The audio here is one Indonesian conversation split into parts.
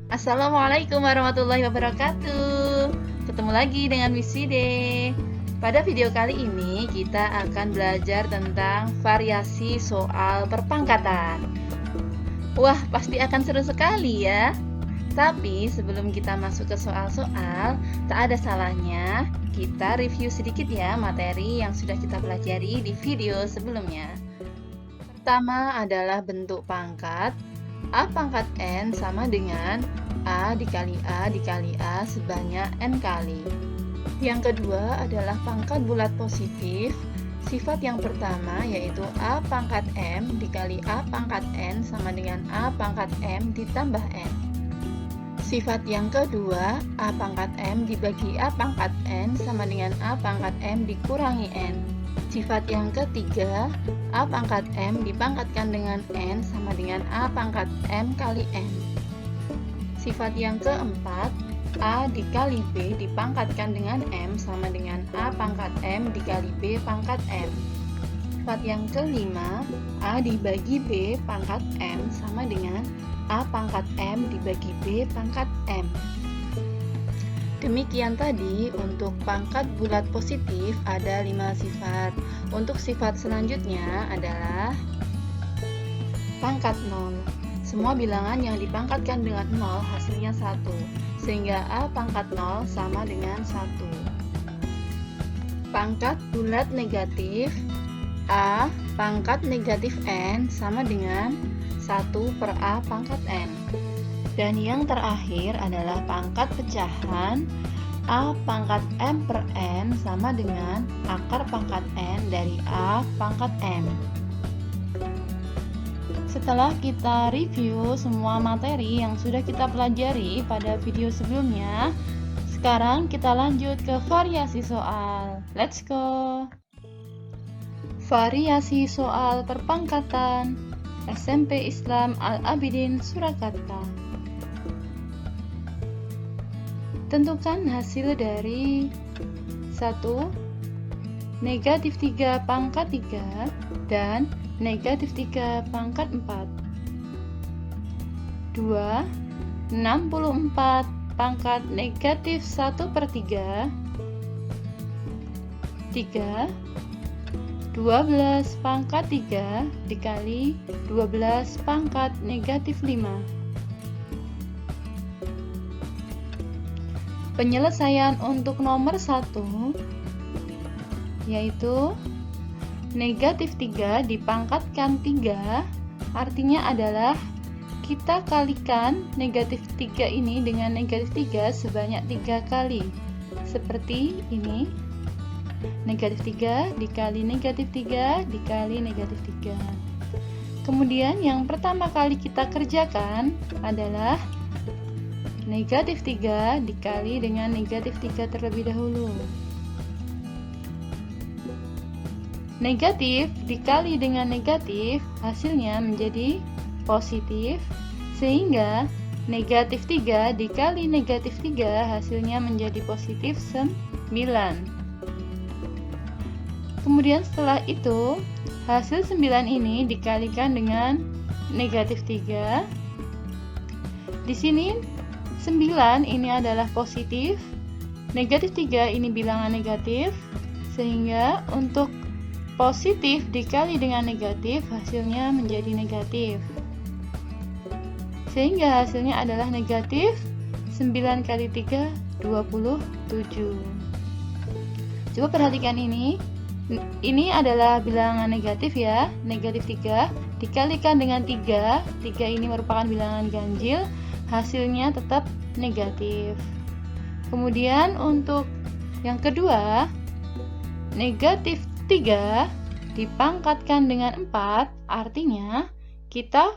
Assalamualaikum warahmatullahi wabarakatuh. Ketemu lagi dengan Miss Side. Pada video kali ini kita akan belajar tentang variasi soal perpangkatan. Wah, pasti akan seru sekali ya. Tapi sebelum kita masuk ke soal-soal, tak ada salahnya kita review sedikit ya materi yang sudah kita pelajari di video sebelumnya. Pertama adalah bentuk pangkat. A pangkat N sama dengan A dikali A dikali A sebanyak N kali. Yang kedua adalah pangkat bulat positif. Sifat yang pertama yaitu A pangkat M dikali A pangkat N sama dengan A pangkat M ditambah N. Sifat yang kedua, A pangkat M dibagi A pangkat N sama dengan A pangkat M dikurangi N. Sifat yang ketiga, A pangkat M dipangkatkan dengan N sama dengan A pangkat M kali N. Sifat yang keempat, A dikali B dipangkatkan dengan M sama dengan A pangkat M dikali B pangkat M. Sifat yang kelima, A dibagi B pangkat M sama dengan A pangkat M dibagi B pangkat M. Demikian tadi untuk pangkat bulat positif ada 5 sifat. Untuk sifat selanjutnya adalah pangkat 0. Semua bilangan yang dipangkatkan dengan 0 hasilnya 1, sehingga A pangkat 0 sama dengan 1. Pangkat bulat negatif, A pangkat negatif N sama dengan 1 per A pangkat N. Dan yang terakhir adalah pangkat pecahan, A pangkat M per N sama dengan akar pangkat N dari A pangkat M. Setelah kita review semua materi yang sudah kita pelajari pada video sebelumnya, sekarang kita lanjut ke variasi soal. Let's go! Variasi soal perpangkatan SMP Islam Al-Abidin Surakarta. Tentukan hasil dari 1. Negatif 3 pangkat 3 dan negatif 3 pangkat 4. 2. 64 pangkat negatif 1 per 3. 3. 12 pangkat 3 dikali 12 pangkat negatif 5. Penyelesaian untuk nomor 1 yaitu negatif 3 dipangkatkan 3, artinya adalah kita kalikan negatif 3 ini dengan negatif 3 sebanyak 3 kali. Seperti ini. Negatif 3 dikali negatif 3 dikali negatif 3. Kemudian yang pertama kali kita kerjakan adalah negatif 3 dikali dengan negatif 3 terlebih dahulu. Negatif dikali dengan negatif hasilnya menjadi positif, sehingga negatif 3 dikali negatif 3 hasilnya menjadi positif 9. Kemudian setelah itu hasil 9 ini dikalikan dengan negatif 3. Di sini 9 ini adalah positif, negatif 3 ini bilangan negatif, sehingga untuk positif dikali dengan negatif hasilnya menjadi negatif. Sehingga hasilnya adalah negatif 9 kali 3, 27. Coba perhatikan ini. Ini adalah bilangan negatif ya, negatif 3 dikalikan dengan 3. 3 ini merupakan bilangan ganjil, hasilnya tetap negatif. Kemudian untuk yang kedua, negatif 3 dipangkatkan dengan 4, artinya kita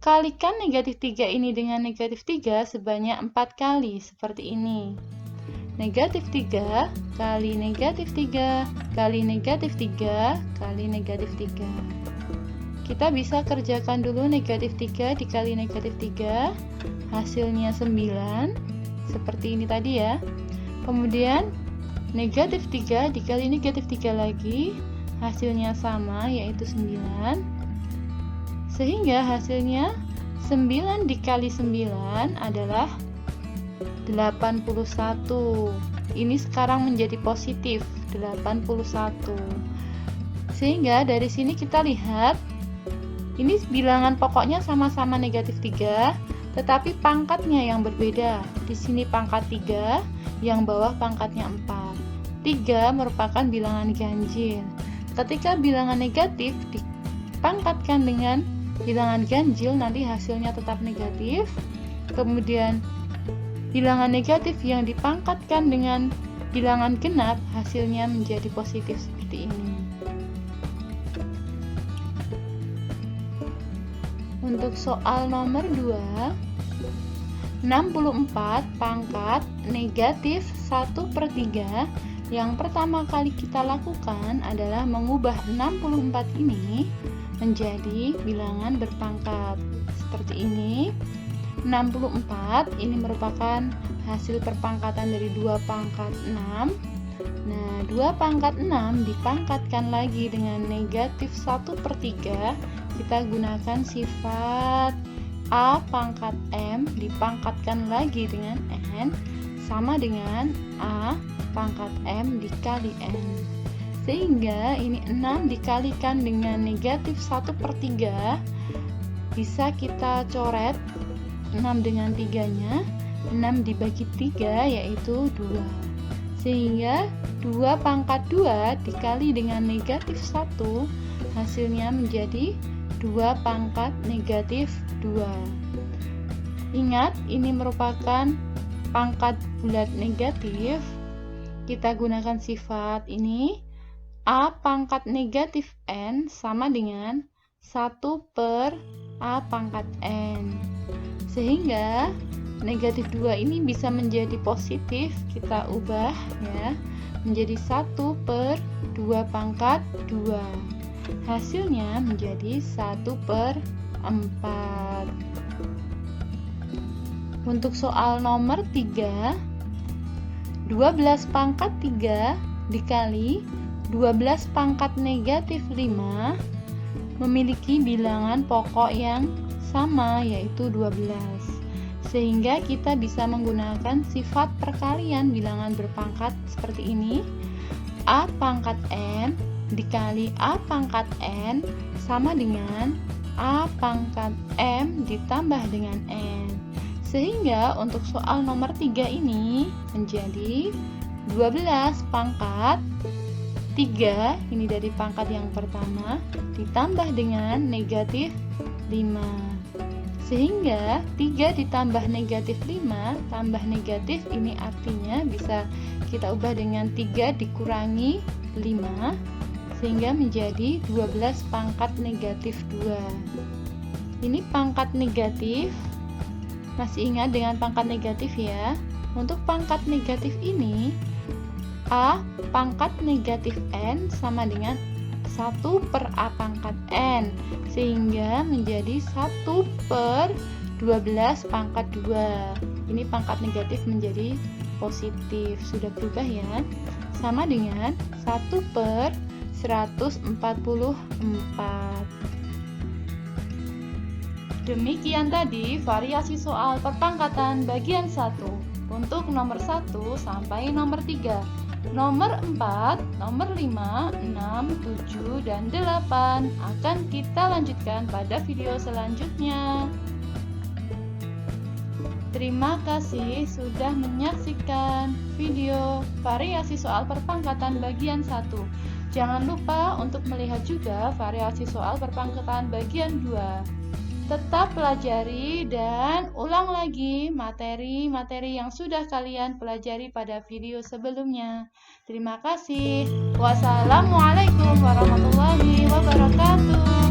kalikan negatif 3 ini dengan negatif 3 sebanyak 4 kali, seperti ini. Negatif 3 kali negatif 3 kali negatif 3 kali negatif 3. Kita bisa kerjakan dulu negatif 3 dikali negatif 3, hasilnya 9, seperti ini tadi ya. Kemudian negatif 3 dikali negatif 3 lagi, hasilnya sama yaitu 9. Sehingga hasilnya 9 dikali 9 adalah 81. Ini sekarang menjadi positif 81. Sehingga dari sini kita lihat ini bilangan pokoknya sama-sama negatif 3, tetapi pangkatnya yang berbeda. Di sini pangkat 3, yang bawah pangkatnya 4. 3 merupakan bilangan ganjil. Ketika bilangan negatif dipangkatkan dengan bilangan ganjil, nanti hasilnya tetap negatif. Kemudian bilangan negatif yang dipangkatkan dengan bilangan genap, hasilnya menjadi positif seperti ini. Untuk soal nomor 2, 64 pangkat negatif 1/3. Yang pertama kali kita lakukan adalah mengubah 64 ini menjadi bilangan berpangkat. Seperti ini. 64 ini merupakan hasil perpangkatan dari 2 pangkat 6. Nah, 2 pangkat 6 dipangkatkan lagi dengan negatif 1/3. Kita gunakan sifat A pangkat M dipangkatkan lagi dengan N sama dengan A pangkat M dikali N. Sehingga ini 6 dikalikan dengan negatif 1/3. Bisa kita coret 6 dengan 3-nya. 6 dibagi 3 yaitu 2. Sehingga 2 pangkat 2 dikali dengan negatif 1, hasilnya menjadi 2 pangkat negatif 2. Ingat, ini merupakan pangkat bulat negatif. Kita gunakan sifat ini. A pangkat negatif N sama dengan 1 per A pangkat N. Sehingga negatif 2 ini bisa menjadi positif. Kita ubah ya menjadi 1 per 2 pangkat 2. Hasilnya menjadi 1 per 4. Untuk soal nomor 3, 12 pangkat 3 dikali 12 pangkat negatif 5 memiliki bilangan pokok yang sama, yaitu 12. Sehingga kita bisa menggunakan sifat perkalian bilangan berpangkat seperti ini. A pangkat N dikali A pangkat N sama dengan A pangkat M ditambah dengan N. Sehingga untuk soal nomor 3 ini menjadi 12 pangkat 3, ini dari pangkat yang pertama, ditambah dengan negatif 5. Sehingga 3 ditambah negatif 5 tambah negatif, ini artinya bisa kita ubah dengan 3 dikurangi 5, sehingga menjadi 12 pangkat negatif 2. Ini pangkat negatif, masih ingat dengan pangkat negatif ya. Untuk pangkat negatif ini, A pangkat negatif N sama dengan 1 per A pangkat N, sehingga menjadi 1 per 12 pangkat 2. Ini pangkat negatif menjadi positif, sudah berubah ya, sama dengan 1 per 144. Demikian tadi variasi soal perpangkatan bagian 1 untuk nomor 1 sampai nomor 3. Nomor 4, nomor 5, 6, 7, dan 8 akan kita lanjutkan pada video selanjutnya. Terima kasih sudah menyaksikan video variasi soal perpangkatan bagian 1. Jangan lupa untuk melihat juga variasi soal perpangkatan bagian 2. Tetap pelajari dan ulang lagi materi-materi yang sudah kalian pelajari pada video sebelumnya. Terima kasih. Wassalamualaikum warahmatullahi wabarakatuh.